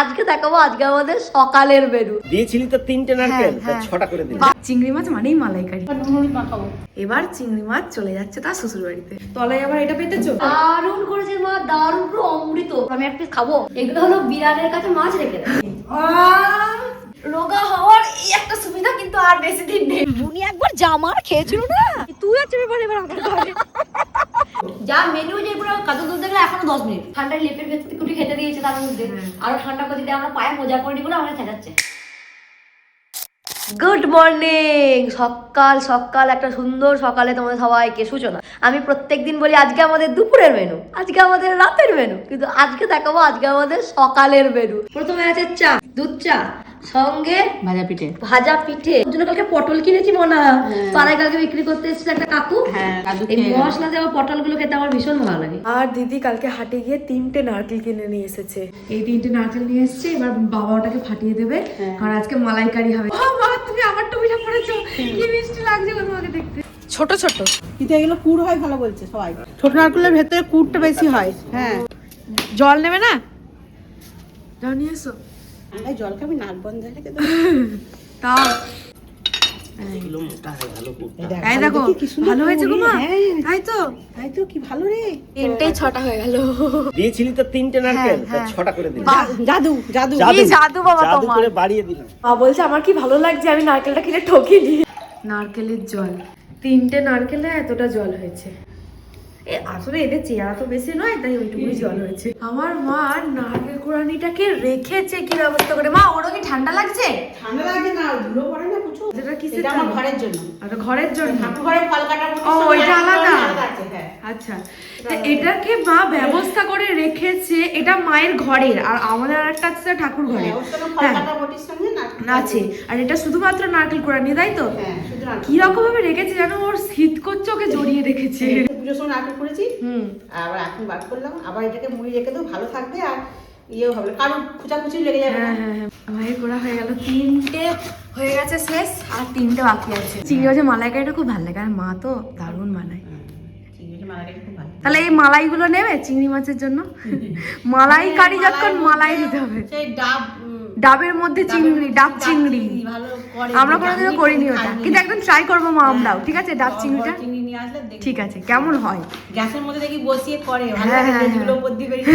আজকে দেখাবো আজকে আমাদের সকালের মেনু। দিয়েছিলি তো 3টে নারকেল, 6টা করে দিলি। চিংড়ি মাছ মানেই মালাইকারি। এবার চিংড়ি মাছ চলে যাচ্ছে তার শ্বশুর বাড়িতে। তলায় আবার এটা পেতেছো? দারুণ করেছে মা, দারুণ, পুরো অমৃত। আমি এক পিস খাবো। এগুলো হলো বিড়ালের কাছে মাছ রেখে দেয়। রোগা হওয়ার এই একটা সুবিধা, কিন্তু আর বেশি দিন নেই। উনি একবার জামার খেয়েছিল না, তুই আছে ব্যাপারে এবার আমার ঘরে যা মেনু, যে পুরো কাদু দুধ দেখলে এখনো 10 মিনিট ঠান্ডায় লেপের ভেতরে কুটি খেতে দিয়েছে, তার মধ্যে আরো ঠান্ডা করে দিতে আমরা পায়ে মোজা পরে বলে আমাদের খেটাচ্ছে। গুড মর্নিং, সকাল সকাল একটা সুন্দর সকালে তোমাদের সবাইকে সূচনা। আমি প্রত্যেকদিন বলি আজকে আমাদের দুপুরের মেনু, আজকে আমাদের রাতের মেনু, কিন্তু আজকে দেখাবো আজকে আমাদের সকালের মেনু। প্রথমে আছে চা, দুধ চা, সঙ্গে ভাজা পিঠে। ভাজা পিঠে। ওর জন্য কালকে পটল কিনেছি মনা, পাড়ায় কালকে বিক্রি করতে এসেছে একটা কাকু। এই মশলা দেওয়া পটল গুলো খেতে আমার ভীষণ ভালো লাগে। আর দিদি কালকে হাটে গিয়ে 3টে নারকেল কিনে নিয়ে এসেছে। এই 3টে নারকেল নিয়ে এসেছে, এবার বাবা ওটাকে ফাটিয়ে দেবে, কারণ আজকে মালাইকারি হবে। বাবা তুমি আমার টুপিটা পরেছো, কি মিষ্টি লাগছে গো তোমাকে দেখতে। ছোট ছোট কিন্তু এগুলো কুড় হয় ভালো বলছে সবাই। ছোট নারকেলের ভেতরে কুড়টা বেশি হয়। হ্যাঁ, জল নেবে না? জল নিয়ে এসো। আমরা জল খাবি, নাক বন্ধ হয়ে গেছে। তাও এগুলো মোটা হয় ভালো খুব। এই দেখো ভালো হয়েছে গো মা। তাই তো কি ভালো রে। 3টেই 6টা হয়ে গেল। দিয়েছিলি তো 3টে নারকেল, 6টা করে দিলি। জাদু জাদু এই জাদু বাবা জাদু তোমার। করে বাড়িয়ে দিলাম। মা বলছে আমার কি ভালো লাগছে, আমি নারকেলটা কিনে ঠকিনি। নারকেলের জল, 3টে নারকেলে এতটা জল হয়েছে। আসলে এদের চেয়ারা তো বেশি নয়, তাই ওইটুকুই জল হয়েছে। আমার মা নারকেল কোরানিটাকে রেখেছে কি ব্যবস্থা করে। মা ওরা কি ঠান্ডা লাগছে? ঠান্ডা লাগে না, ধুলো পড়ে না কিছু। এটা কিসের এটা আমার জন্য? ঘরের জন্য। আর ঘরের জন্য? ঠাকুর ঘরে ফল কাটার মতো ও ওইটা আলাদা। আছে। হ্যাঁ, আচ্ছা, তা এটাকে মা ব্যবস্থা করে রেখেছে। এটা মায়ের ঘরের, আর আমাদের আরেকটা আছে ঠাকুর ঘরে। ওর সঙ্গে ফল কাটার বটির সঙ্গে না আছে। আর এটা শুধুমাত্র নারকেল কোরানি, তাই তো? হ্যাঁ, শুধু নারকেল। কি রকম ভাবে রেখেছে জানো, ওর শীত করছে, ওকে জড়িয়ে রেখেছে। পুজোর সময় নারকেল করেছি, আবার এখন বার করলাম। আবার এটাকে মুড়ি রেখে দেবো, ভালো থাকবে। আর ইয়েও হবে, কারণ খুচাখুচি লেগে যাবে না। হ্যাঁ, মায়ের করা হয়ে গেল। 3টে হয়ে গেছে শেষ, আর 3টে বাকি আছে। চিংড়ি মাছের মালাইকারিটা খুব ভালো লাগে, আর মা তো দারুণ বানায়। চিংড়ি মালাইকারি খুব ভালো। তাহলে এই মালাইগুলো নেবে চিংড়ি মাছের জন্য? মালাইকারি যখন মালাই দিতে হবে। সেই ডাব, ডাবের মধ্যে চিংড়ি, ডাব চিংড়ি ভালো করে। আমরা কোনোদিনও করিনি ওটা, কিন্তু একদম ট্রাই করবো মা আমরাও। ঠিক আছে, ডাব চিংড়িটা চিংড়ি নিয়ে আসলে দেখি। ঠিক আছে, কেমন হয়। গ্যাসের মধ্যে দেখি বসিয়ে করে ভালো হ্যাঁ, লাগে, হ্যাঁ, যেগুলো উপর দিয়ে বেরিয়ে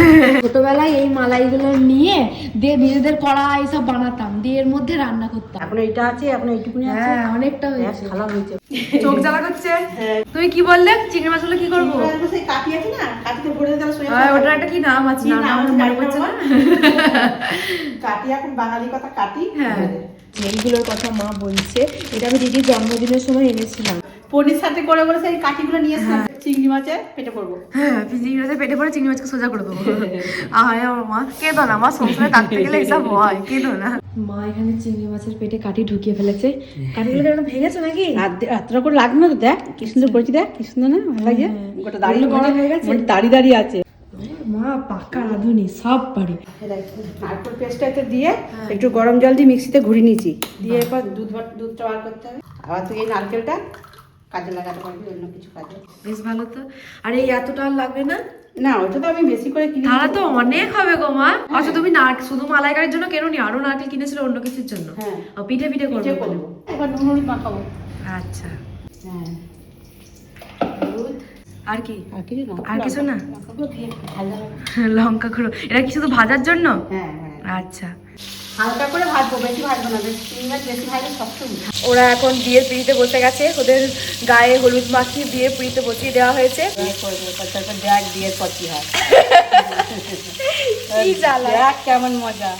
ছোটবেলায় এই মালাইগুলো নিয়ে দিয়ে নিজেদের কড়া এইসব বানাতাম, দিয়ে এর মধ্যে রান্না করতাম। এখন এটা আছে, এখন এইটুকুনি আছে। হ্যাঁ, অনেকটা হয়েছে। খালা হয়েছে। চোখ জ্বালা করছে। তুমি কি বললে চিংড়ি মাছগুলো কি করবো? সেই কাঠি আছে না, কাঠিতে ভরে দিলে সোয়া হ্যাঁ, ওটার একটা কি নাম আছে, কি নাম নাম আমার আছে মনে জানি না পড়ছে না। কাঠি, এখন বাঙালি কথা কাঠি। হ্যাঁ, এইগুলোর কথা মা বলছে, এটা আমি দিদির জন্মদিনের সময় এনেছিলাম। পনির সাথে করে বলে সেই কাঠিগুলো নিয়ে এসে চিংড়ি মাছে পেটে পড়বো। হ্যাঁ, চিংড়ি মাছের পেটে পড়ে চিংড়ি মাছকে সোজা করে দেবো। আয় আমার মা, কেঁদো না মা, সংসারে থাকতে গেলে এসব হয়, কেঁদো না। মা এখানে চিংড়ি মাছের পেটে কাঠি ঢুকিয়ে ফেলেছে। কাঠিগুলো কেন ভেঙেছে নাকি? রাত্রে করে লাগবে না তো, দেখ কি সুন্দর করেছি, দেখ কি সুন্দর না, ভালো লাগে। গোটা দাঁড়িয়ে গরম হয়ে গেছে। দাঁড়িয়ে দাঁড়িয়ে আছে। মা পাকা রাঁধুনি, সব পারে। নারকেল পেস্টটাতে দিয়ে একটু গরম জল দিয়ে মিক্সিতে ঘুরিয়ে নিয়েছি, দিয়ে এরপর দুধটা বার করতে হবে। আবার তুই এই নারকেলটা কাজে লাগাতে পারবি অন্য কিছু কাজে। বেশ ভালো তো। আর এই এতটা আর লাগবে না? না, ওটা তো আমি বেশি করে কিনে। তাহলে তো অনেক হবে গো মা। আচ্ছা, তুমি শুধু মালাইকারির জন্য কেন নি, আরো নারকেল কিনেছিল অন্য কিছুর জন্য? হ্যাঁ, ও পিঠে পিঠে পিঠে করবো। করবো। এবার নুন হলুদ মাখাবো। আচ্ছা, হ্যাঁ, আর কি? আর কিছু না, আর কিছু না? লঙ্কাগুলো দিয়ে একটু ভাজা হবে। লঙ্কা গুঁড়ো, এটা কি শুধু ভাজার জন্য? হ্যাঁ হ্যাঁ, আচ্ছা, হালকা করে ভাজবো, বেশি ভাজবো না, চিংড়ি মাছ বেশি ভাজলে শক্ত হয়ে যায়। ওরা এখন বিয়ের পিড়িতে বসে গেছে। ওদের গায়ে হলুদ মাখিয়ে বিয়ে পিড়িতে বসিয়ে দেওয়া হয়েছে। বিয়ে করবো, তারপর দেখ বিয়ের পর কি হয়। কি জ্বালা। দেখ কেমন মজা।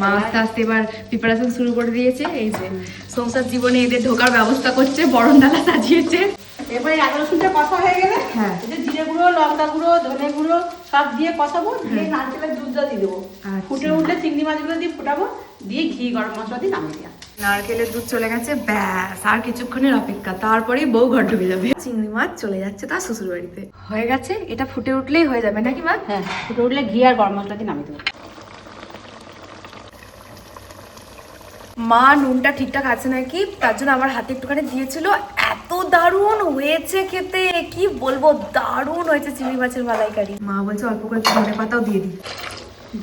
মা আস্তে আস্তে এবার প্রিপারেশন শুরু করে দিয়েছে। এই যে সংসার জীবনে এদের ঢোকার ব্যবস্থা করছে, বরণ ডালা সাজিয়েছে। এবারে আদা রসুনটা কষা হয়ে গেলে হ্যাঁ, এতে জিরে গুঁড়ো, লঙ্কা গুঁড়ো, ধনে গুঁড়ো সব দিয়ে কষাবো, দিয়ে নারকেলের দুধটা দিয়ে দেবো। আচ্ছা। ফুটে উঠলে চিংড়ি মাছগুলো দিয়ে ফুটাবো, দিয়ে ঘি গরম মশলা দিয়ে নামিয়ে দেওয়া। নারকেলের দুধ চলে গেছে, ব্যাস আর কিছুক্ষণের অপেক্ষা, তারপরেই বউ ঘর ঢুকে যাবে। চিংড়ি মাছ চলে যাচ্ছে তার শ্বশুর বাড়িতে। হয়ে গেছে, এটা ফুটে উঠলেই হয়ে যাবে নাকি মা? হ্যাঁ, ফুটে উঠলে ঘি আর গরম মশলা দিয়ে নামিয়ে দেবো। মা নুনটা ঠিকঠাক আছে নাকি তার জন্য আমার হাতে একটুখানি দিয়েছিল। এত দারুণ হয়েছে খেতে, কি বলবো, দারুণ হয়েছে চিংড়ি মাছের মালাইকারি। মা বলছে অল্প করে ধনে পাতাও দিয়ে দিই।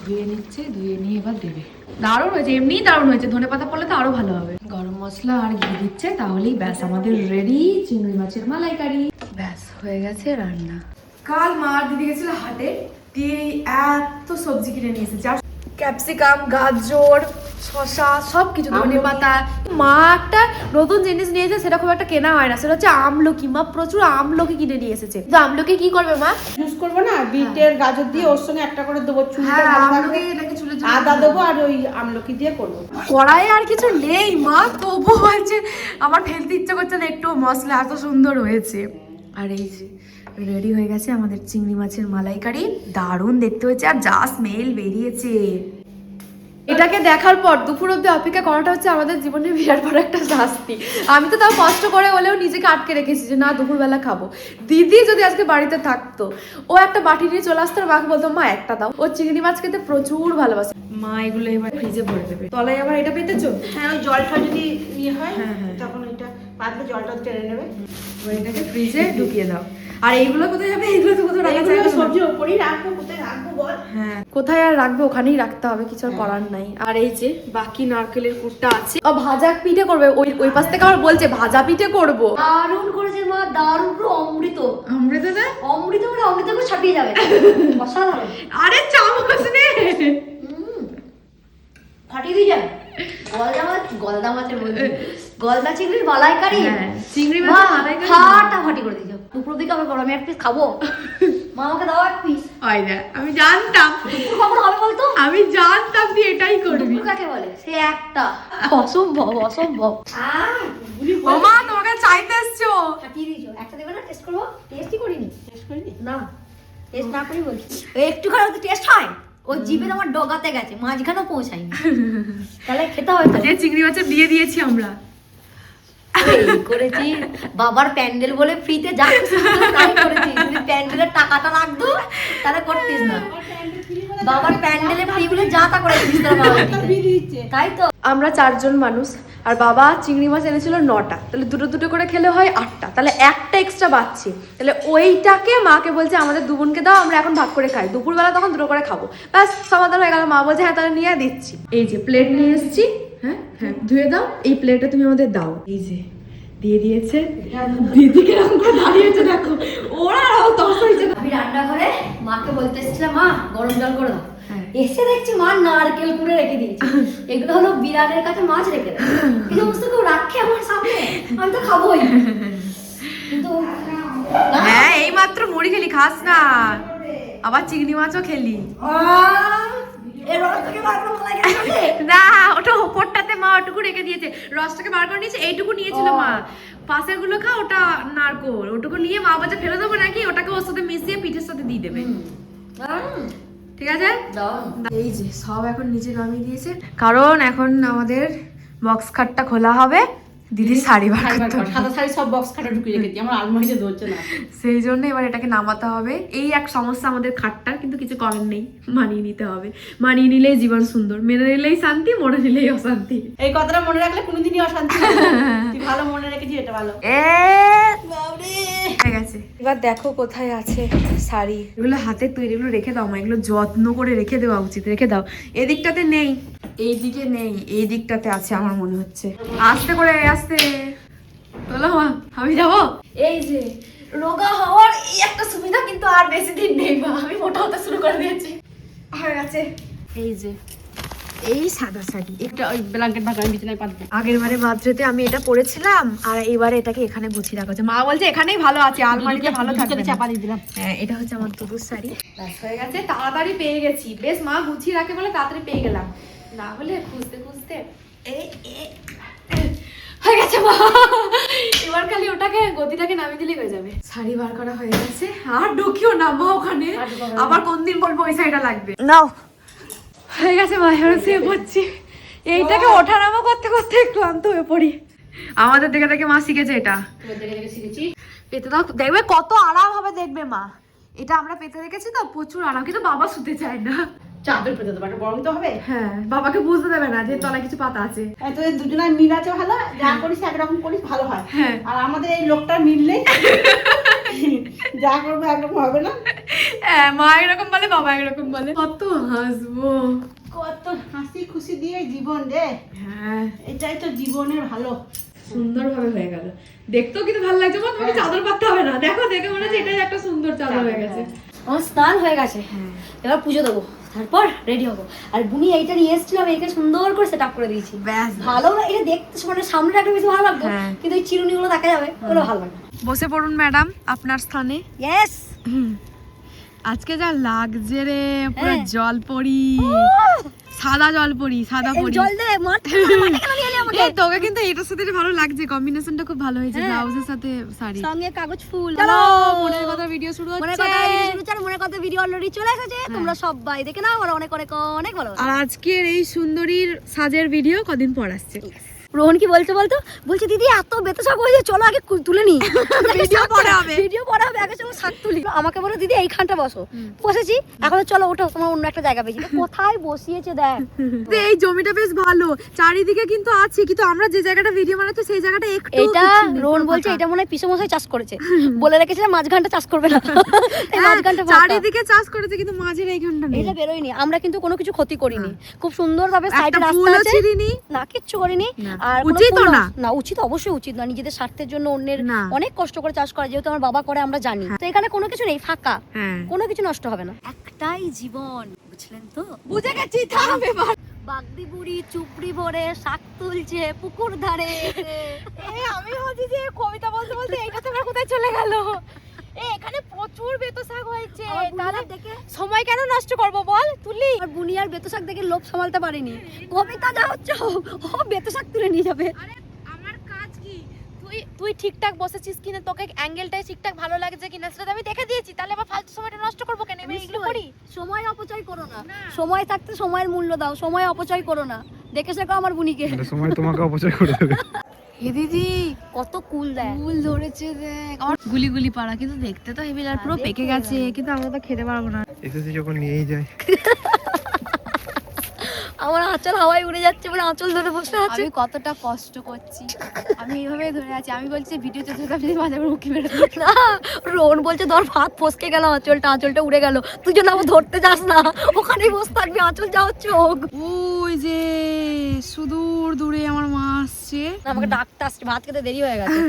ধুয়ে নিচ্ছে, ধুয়ে নিয়ে এবার দেবে। দারুণ হয়েছে, এমনিই দারুণ হয়েছে, ধনেপাতা পড়লে তো আরো ভালো হবে। গরম মশলা আর ঘি দিচ্ছে, তাহলেই ব্যাস আমাদের রেডি চিংড়ি মাছের মালাইকারি। ব্যাস হয়ে গেছে রান্না। কাল মা আর দিদি গেছিল হাটে, দিয়ে এত সবজি কিনে নিয়ে এসেছে, আর ক্যাপসিকাম, গাজর, শসা, সবকিছু, ধনেপাতা। মা একটা নতুন জিনিস নিয়েছে, সেটা খুব একটা কেনা হয় না, সেটা হচ্ছে আমলকি। মা প্রচুর আমলকি কিনে নিয়ে এসেছে। তো আমলকি কি করবে মা? জুস করবো না, বিটের গাজর দিয়ে ওর সঙ্গে একটা করে দেবো, চুলটা ভালো থাকবে। আদা দেবো আর ওই আমলকি দিয়ে করবো। কড়াইয়ে আর কিছু নেই মা, তবু বলছে আমার ফেলতে ইচ্ছে করছে না একটু, মশলা এত সুন্দর হয়েছে। আর এই যে রেডি হয়ে গেছে আমাদের চিংড়ি মাছের মালাইকারি, দারুণ দেখতে হয়েছে, আর যা স্মেল বেরিয়েছে। এটাকে দেখার পর দুপুর অব্দি অপেক্ষা করাটা হচ্ছে আমাদের জীবনে বিরাট বড় একটা শাস্তি। আমি তো তাও কষ্ট করে হলেও নিজেকে আটকে রেখেছি যে না দুপুরবেলা খাবো। দিদি যদি আজকে বাড়িতে থাকতো, ও একটা বাটি নিয়ে চলে আসতো, মাকে বলতো মা একটা দাও। ও চিংড়ি মাছ খেতে প্রচুর ভালোবাসে। মা এগুলো এবার ফ্রিজে ভরে দেবে। তলায় আবার এটা পেতেছো? হ্যাঁ, ওই জলটা যদি ইয়ে হয় তখন ওইটা পাতলে জলটা টেনে নেবে। এবার এটাকে ফ্রিজে ঢুকিয়ে দাও। আর এইগুলো কোথায় যাবে? এইগুলো তো কোথাও রাখা যাবে না। সবজির উপরেই রাখবো, কোথায় রাখবো বল? হ্যাঁ, কোথায় আর রাখবে, ওখানেই রাখতে হবে, কিছু আর করার নাই। আর এই যে বাকি নারকেলের পুরটা আছে, ও ভাজা পিঠে করবে। ওই পাশ থেকে আবার বলছে ভাজা পিঠে করবো। দারুণ করেছে মা, দারুণ, পুরো অমৃত। অমৃত না? অমৃত মানে অমৃত করে ছাপিয়ে যাবে, অসাধারণ। আরে চামচ নে, ফাটিয়ে দিয়ে যাবে। গলদা মাছের মধ্যে গলদা চিংড়ির মালাইকারি, চিংড়ি মা মাছের মালাইকারি ফাটাফাটি করে দিয়েছো। দুপুর দিকে আমি বড়, আমি এক পিস খাবো। মা আমাকে দাও এক পিস। হয় না, আমি জানতাম, দুপুর কখন হবে বলতো? আমি জানতাম তুই এটাই করবি। দুপুর কাকে বলে? সে একটা অসম্ভব, অসম্ভব। ও মা, তোমাকে চাইতে এসছো। ফাটিয়ে দিয়েছো। একটা দেবে না? টেস্ট করবো? টেস্টই করিনি। টেস্ট করিনি না, টেস্ট না করি বলছি। একটুখানি ওদের টেস্ট হয়, ওই জিভে আমার ডগাতে গেছে, মাঝখানেও পৌঁছায়নি। তাহলে খেতে হয় তো। যে চিংড়ি মাছের বিয়ে দিয়েছি আমরা, এই করেছি বাবার প্যান্ডেল বলে ফ্রিতে যা খুশি তাই করেছি। যদি প্যান্ডেলের টাকাটা লাগতো তাহলে করতিস না। বাবার প্যান্ডেলে ফ্রি বলে যা তা করেছিস তোর বাবা, তাই তো। আমরা 4 জন মানুষ, আর বাবা চিংড়ি মাছ এনেছিল 9টা, তাহলে দুটো দুটো করে খেলে হয় 8টা, তাহলে একটা এক্সট্রা বাচ্চি। তাহলে ওইটাকে মাকে বলছে আমাদের 2 বোনকে দাও, আমরা এখন ভাগ করে খাই। দুপুরবেলা তখন দুটো করে খাবো, ব্যাস সমাধান হয়ে গেল। মা বলছে হ্যাঁ তাহলে নিয়ে দিচ্ছি। এই যে প্লেট নিয়ে এসেছি, হ্যাঁ হ্যাঁ ধুয়ে দাও, এই প্লেটে তুমি আমাদের দাও। এই যে দিয়ে দিয়েছে, দিদিকে এরকম করে দাঁড়িয়েছে দেখো, ওরা আরো তস হয়েছে। আমি রান্নাঘরে মাকে বলতে এসেছিলাম মা গরম জল করে দাও, এসে দেখছি মা নারকেল কুড়ে রেখে দিয়েছে। এগুলো হলো বিড়ালের কাছে মাছ রেখে দেয়, এই সমস্ত কেউ রাখে আমার সামনে, আমি তো খাবোই। কিন্তু হ্যাঁ, এই মাত্র মুড়ি খেলি, খাস না, আবার চিংড়ি মাছও খেলি না। ওটা ওপরটাতে মা ওটুকু রেখে দিয়েছে, রসটাকে বার করে নিয়েছে, এইটুকু নিয়েছিল মা। পাশের গুলো খা, ওটা নারকোল, ওটুকু নিয়ে মা বলছে ফেলে দেবো নাকি, ওটাকে ওর সাথে মিশিয়ে পিঠের সাথে দিয়ে দেবে। ঠিক আছে, এই যে সব এখন নিচে নামিয়ে দিয়েছে, কারণ এখন আমাদের বক্স খাটটা খোলা হবে। দিদির শাড়ি বার করতে হবে, সাদা শাড়ি সব বক্স খাটে ঢুকিয়ে রেখেছি, আমার আলমারিতে ধরছে না, সেই জন্য এবার এটাকে নামাতে হবে। এই এক সমস্যা আমাদের খাটটার, কিন্তু কিছু করার নেই, মানিয়ে নিতে হবে। মানিয়ে নিলেই জীবন সুন্দর, মেনে নিলেই শান্তি, মনে নিলেই অশান্তি। এই কথাটা মনে রাখলে কোনোদিনই অশান্তি হবে না। তুই ভালো মনে রেখেছিস, এটা ভালো। হয়ে গেছে। এবার দেখো কোথায় আছে শাড়ি, এগুলো হাতের তৈরি, এগুলো রেখে দাও মা, এগুলো যত্ন করে রেখে দেওয়া উচিত, রেখে দাও। এদিকটাতে নেই, এই দিকে নেই, এই দিকটাতে আছে আমার মনে হচ্ছে। আস্তে করে, আস্তে চলো মা, আমি যাবো। এই যে রোগা হওয়ার এই একটা সুবিধা, কিন্তু আর বেশি দিন নেই মা, আমি মোটা হতে শুরু করে দিয়েছি, হয়ে গেছে। এই যে এই সাদা শাড়ি, একটা ওই ব্ল্যাঙ্কেট ভাঙা বিছানায় পাতবো। আগের বারে বার্থডেতে আমি এটা পরেছিলাম, আর এইবারে এটাকে এখানে গুছিয়ে রাখা হচ্ছে। মা বলছে এখানেই ভালো আছে, আলমারিতে ভালো থাকবে না। চাপা দিয়ে দিলাম। হ্যাঁ, এটা হচ্ছে আমার দুদুর শাড়ি। ব্যাস হয়ে গেছে, তাড়াতাড়ি পেয়ে গেছি। বেশ মা গুছিয়ে রাখে বলে তাড়াতাড়ি পেয়ে গেলাম, না হলে খুঁজতে খুঁজতে হয়ে গেছে মা। এবার খালি ওটাকে গদিটাকে নামিয়ে দিলেই হয়ে যাবে। শাড়ি বার করা হয়ে গেছে, আর ঢুকিও না মা ওখানে, আবার কোন দিন বলবো ওই শাড়িটা লাগবে। নাও, হয়ে গেছে মা, এবার শুয়ে পড়ছি। এইটাকে ওঠানামা করতে করতে ক্লান্ত হয়ে পড়ি। আমাদের দেখে দেখে মা শিখেছে এটা, পেতে দাও, দেখবে কত আরাম হবে, দেখবে মা। এটা আমরা পেতে রেখেছি তো, প্রচুর আরাম, কিন্তু বাবা শুতে চায় না। চাদর পেতে দেবো, গরম তো হবে। হ্যাঁ, বাবাকে বুঝতে দেবে না যে তলায় কিছু পাতা আছে। তোদের দুজনের মিল আছে ভালো, যা করিস একরকম করিস ভালো হয়। হ্যাঁ, আর আমাদের এই লোকটার মিল নেই, যা করবো একরকম হবে না। হ্যাঁ, মা এরকম বলে, বাবা এরকম বলে। কত হাসবো, কত হাসি খুশি দিয়ে জীবন রে। হ্যাঁ এটাই তো জীবনের ভালো। সুন্দরভাবে হয়ে গেল, দেখতেও কিন্তু ভালো লাগছে। তোমাকে চাদর পাততে হবে না, দেখো দেখে মনে হচ্ছে এটাই একটা সুন্দর চাদর হয়ে গেছে। আমার স্নান হয়ে গেছে, এবার পুজো দেবো, তারপর রেডি হবো। আর বুনি এইটা নিয়ে এসেছিলাম, এইটা সুন্দর করে সেট আপ করে দিয়েছি। ব্যাস, ভালো না এটা দেখতে, মানে সামনে একটা বেশি ভালো লাগবে, হ্যাঁ। কিন্তু এই চিরুনি গুলো দেখা যাবে, ওগুলো ভালো লাগবে। বসে পড়ুন ম্যাডাম আপনার স্থানে। ইয়েস, আজকে যা লাগছে রে, পুরো হ্যাঁ। জল পড়ি, সাদা জল পড়ি, সাদা পড়ি। জল দে মাঠ এই তোকে কিন্তু এটার সাথে ভালো লাগছে, কম্বিনেশনটা খুব ভালো হয়েছে, হ্যাঁ। ব্লাউজের সাথে শাড়ি। সঙ্গে কাগজ ফুল। চলো মনের কথা ভিডিও শুরু মনে হচ্ছে। কথা ভিডিও শুরু হচ্ছে, মনে কথা ভিডিও অলরেডি চলে এসেছে, তোমরা সবাই দেখে নাও, আর অনেক অনেক অনেক ভালো। আর আজকের এই সুন্দরীর সাজের ভিডিও কদিন পর আসছে। রোহন কি বলছে বলতো, বলছে দিদি এত বেতশাক হয়েছে, চলো আগে তুলে নি, ভিডিও পরে হবে, ভিডিও পরে হবে, আগে চলো শাক তুলি। আমাকে বলো দিদি এইখানটা বসো, বসেছি, এখন চলো ওঠো, তোমার অন্য একটা জায়গা পেয়েছি। কোথায় বসিয়েছে দেখ। এই জমিটা বেশ ভালো, চারিদিকে কিন্তু আছে, কিন্তু আমরা যে জায়গাটা ভিডিও বানাচ্ছি সেই জায়গাটা একটু এটা রোহন বলছে এটা মনে হয় পিসমশাই চাষ করেছে, বলে রেখেছিলাম মাঝখানটা চাষ করবে না, এই মাঝখানটা ফাঁকা। চারিদিকে চাষ করেছে, কিন্তু মাঝের এইখানটা নেই। এটা বেরোয়নি, আমরা কিন্তু কোনো কিছু ক্ষতি করিনি, খুব সুন্দরভাবে সাইডে একটা রাস্তা ফুলও আছে, ছিঁড়িনি। না কিচ্ছু করিনি। না। আর কোনো উচিতও ফুল না। না, উচিত অবশ্যই উচিত না, নিজেদের স্বার্থের জন্য অন্যের না। অনেক কষ্ট করে চাষ করা, যেহেতু আমার বাবা করে আমরা জানি, তো এখানে কোনো কিছু নেই, ফাঁকা, হ্যাঁ, কোনো কিছু নষ্ট হবে না, একটাই জীবন, বুঝলেন তো? বুঝে গেছি, থাম এবার। বাগদি বুড়ি চুপড়ি ভরে শাক তুলছে পুকুর ধারে। আমি ভাবছি যে কবিতা বলতে বলতে এইটা তোমার কোথায় চলে গেল। এখানে প্রচুর বেতো শাক হয়েছে, তাহলে দেখে সময় কেন নষ্ট করব বল, তুলি। আর বুনিয়ার বেতশাক দেখে লোভ সামালতে পারিনি, কবিতা যা হচ্ছে ও বেতশাক তুলে নিয়ে যাবে। আরে আমার কাজ কি, তুই ঠিকঠাক বসেছিস কিনা, তোকে অ্যাঙ্গেলটাই ঠিকঠাক ভালো লাগছে কিনা সেটা তো আমি দেখে দিয়েছি, তাহলে আবার ফালতু সময়টা নষ্ট করবো কেন? আমি এগুলো করি। সময় অপচয় করো না, সময় থাকতে সময়ের মূল্য দাও, সময় অপচয় করো না, দেখে শেখো আমার বুনিকে। সময় তোমাকে অপচয় করে দেবে। এ দিদি কত কুল দেয়, ফুল ধরেছে দেখ, আমার গুলি গুলি পাড়া, কিন্তু দেখতে তো হেভি, আর পুরো পেকে গেছে, কিন্তু আমরা তো খেতে পারবো না। এসেছি যখন নিয়েই যায়। আমার আঁচল হাওয়ায় উড়ে যাচ্ছে বলে আঁচল ধরে বসে আছে। আমি কতটা কষ্ট করছি, আমি এইভাবে ধরে আছি। আমি বলছি ভিডিওতে ধরে আপনি মাঝে মুখে বেরো না, রোহন বলছে ধর ভাত ফসকে গেল, আঁচলটা উড়ে গেল, তুই যেন আবার ধরতে যাস না, ওখানেই বসে থাকবি, আঁচল যা হচ্ছে হোক। ওই যে সুদূর দূরে আমার মা আসছে, আমাকে ডাকতে আসছে, ভাত খেতে দেরি হয়ে গেছে,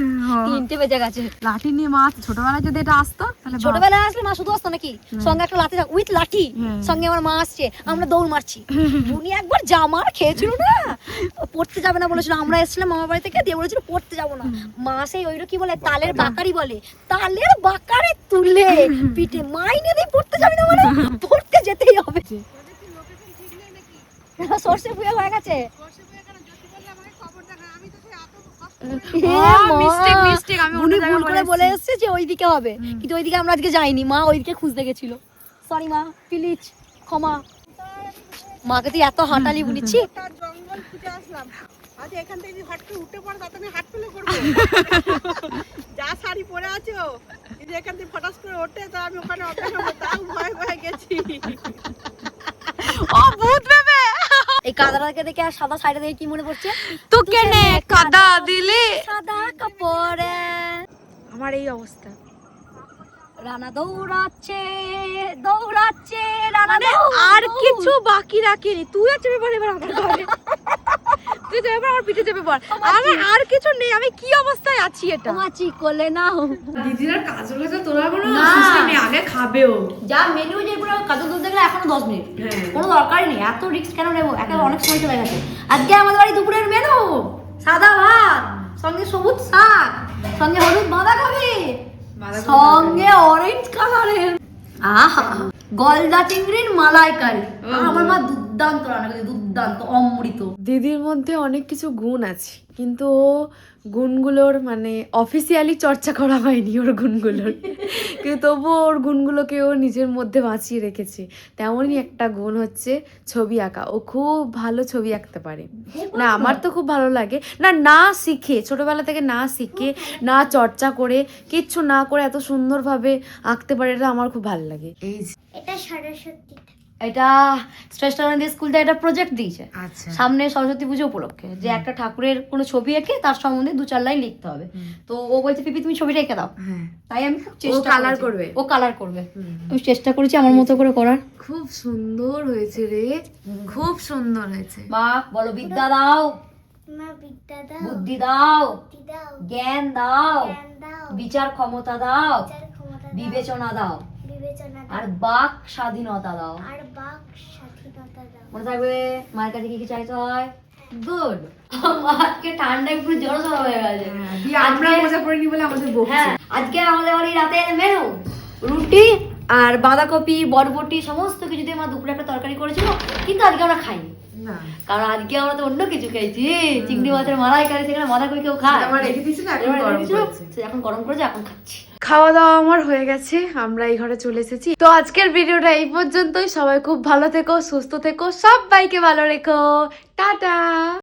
3টে বেজে গেছে। লাঠি নিয়ে মা ছোটবেলায় যদি এটা আসতো তাহলে ছোটবেলায় আসলে মা শুধু আসতো নাকি, সঙ্গে একটা লাঠি উইথ লাঠি, হ্যাঁ। সঙ্গে আমার মা আসছে, আমরা দৌড় মারছি। উনি একবার জামার খেয়েছিল না, পড়তে যাবে না বলেছিল, আমরা এসেছিলাম মামা বাড়ি থেকে, দিয়ে বলেছিল পড়তে যাবো না। মা সেই ওইটা কি বলে, তালের বাকারি বলে, তালের বাকারে তুলে পিঠে মাইনে দিয়ে পড়তে যাবি না, মানে পড়তে যেতেই হবে। সর্ষে ফুয়ে হয়ে গেছে। মিস্টেক, আমি উনি ভুল করে বলে এসেছে যে ওইদিকে হবে, কিন্তু ওইদিকে আমরা আজকে যাইনি, মা ওইদিকে খুঁজতে গেছিল। সরি মা, প্লিজ ক্ষমা। মাকে তুই এত হাঁটালি বুনিচ্ছি। জঙ্গল খুঁজে আসলাম, আজ এখান থেকে হট করে উঠে পড়ো, তাতে আমি হাট ফেলে করবো। যা শাড়ি পরে আছো, যদি এখান থেকে ফটাস করে ওঠে, তা আমি ওখানে অজ্ঞান হবো, তাও ভয় ভয় গেছি। ও ভূত ভেবে। এই কাদাটাকে দেখে আর সাদা শাড়িটা দেখে কি মনে পড়ছে, তো কেনে কাদা দিলে সাদা কাপড়ে আমার এই অবস্থা। রানা দৌড়াচ্ছে দৌড়াচ্ছে, রানা আর কিছু বাকি রাখিনি, তুই আর চেপে পড় এবার আমার ঘরে, তুই চেপে পড়, আমার পিঠে চেপে পড়, আমার আর কিছু নেই, আমি কি অবস্থায় আছি এটা। মাছি কোলে নাও। দিদির আর কাজল কাজল তোলার কোনো না। সিস্টেম নেই, আগে খাবেও। যা মেনু যে পুরো কাজল দুধ দেখলে এখনো 10 মিনিট, কোনো দরকারই নেই, এত রিস্ক কেন নেবো, একেবারে অনেক সময় চলে গেছে। আজকে আমাদের বাড়ি দুপুরের মেনু সাদা ভাত, সঙ্গে সবুজ শাক, সঙ্গে হলুদ বাঁধাকপি, সঙ্গে অরেঞ্জ কালারের আহা গলদা চিংড়ির মালাইকারি। আমার মা দুর্দান্ত রান্না করেছে, দুর্দান্ত অমৃত। দিদির মধ্যে অনেক কিছু গুণ আছে, কিন্তু ও গুণগুলোর মানে অফিসিয়ালি চর্চা করা হয়নি ওর গুণগুলোর, কিন্তু তবুও ওর গুণগুলোকে ও নিজের মধ্যে বাঁচিয়ে রেখেছে। তেমনই একটা গুণ হচ্ছে ছবি আঁকা, ও খুব ভালো ছবি আঁকতে পারে। না আমার তো খুব ভালো লাগে, না শিখে, ছোটবেলা থেকে না শিখে, না চর্চা করে, কিচ্ছু না করে এত সুন্দরভাবে আঁকতে পারে, এটা আমার খুব ভালো লাগে। এই যে এটা সরস্বতী, এটা শ্রেষ্ঠ নদী স্কুল থেকে একটা প্রজেক্ট দিয়েছে আচ্ছা সামনে সরস্বতী পুজো উপলক্ষে, যে একটা ঠাকুরের কোনো ছবি এঁকে তার সম্বন্ধে 2-4 লাইন লিখতে হবে। তো ও বলছে পিপি তুমি ছবিটা এঁকে দাও, হ্যাঁ তাই আমি খুব চেষ্টা কালার করেছি। করবে? ও কালার করবে, আমি চেষ্টা করেছি আমার মতো করে করার। খুব সুন্দর হয়েছে রে, খুব সুন্দর হয়েছে। মা বলো বিদ্যা দাও, মা বিদ্যা দাও, বুদ্ধি দাও, বুদ্ধি দাও, জ্ঞান দাও, জ্ঞান দাও, বিচার ক্ষমতা দাও, বিচার ক্ষমতা দাও, বিবেচনা দাও, বিবেচনা দাও, আর বাক স্বাধীনতা দাও। আর বাক স্বাধীনতা দাও। মনে থাকবে মায়ের কাছে কি কি চাইতে হয়। গুড। মাকে ঠান্ডায় পুরো জ্বর সর হয়ে গেছে। দিয়ে আমরা মজা করিনি বলে আমাদের বকছে। হ্যাঁ, আজকে আমাদের বাড়ি রাতে মেনু রুটি আর বাঁধাকপি বরবটি সমস্ত কিছু দিয়ে মা দুপুরে একটা তরকারি করেছিল, কিন্তু আজকে আমরা খাইনি, না কারণ আজকে আমরা তো অন্য কিছু খেয়েছি। চিংড়ি মাছের মালাইকারি, সেখানে বাঁধাকপি কেউ খায়। আমার রেখে দিয়েছিল, এখন এবার গরম রেখেছিল, করেছে। সে এখন গরম করেছে, এখন খাচ্ছি। খাওয়া দাওয়া আমার হয়ে গেছে, আমরা এই ঘরে চলে এসেছি। তো আজকের ভিডিওটা এই পর্যন্তই। সবাই খুব ভালো থেকো, সুস্থ থেকো, সবাইকে ভালো রেখো, টাটা।